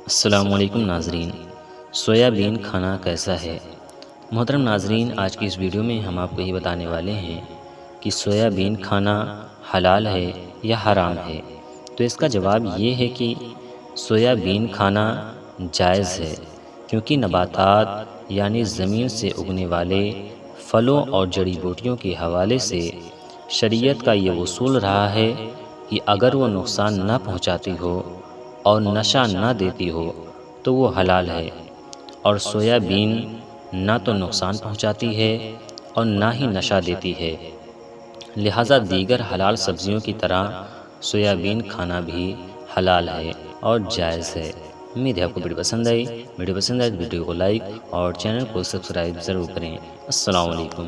السلام علیکم ناظرین، سویابین کھانا کیسا ہے؟ محترم ناظرین، آج کی اس ویڈیو میں ہم آپ کو یہ بتانے والے ہیں کہ سویابین کھانا حلال ہے یا حرام ہے۔ تو اس کا جواب یہ ہے کہ سویابین کھانا جائز ہے، کیونکہ نباتات یعنی زمین سے اگنے والے پھلوں اور جڑی بوٹیوں کے حوالے سے شریعت کا یہ اصول رہا ہے کہ اگر وہ نقصان نہ پہنچاتی ہو اور نشہ نہ دیتی ہو تو وہ حلال ہے، اور سویابین نہ تو نقصان پہنچاتی ہے اور نہ ہی نشہ دیتی ہے، لہٰذا دیگر حلال سبزیوں کی طرح سویابین کھانا بھی حلال ہے اور جائز ہے۔ امید ہے آپ کو ویڈیو پسند آئی۔ تو ویڈیو کو لائک اور چینل کو سبسکرائب ضرور کریں۔ السلام علیکم۔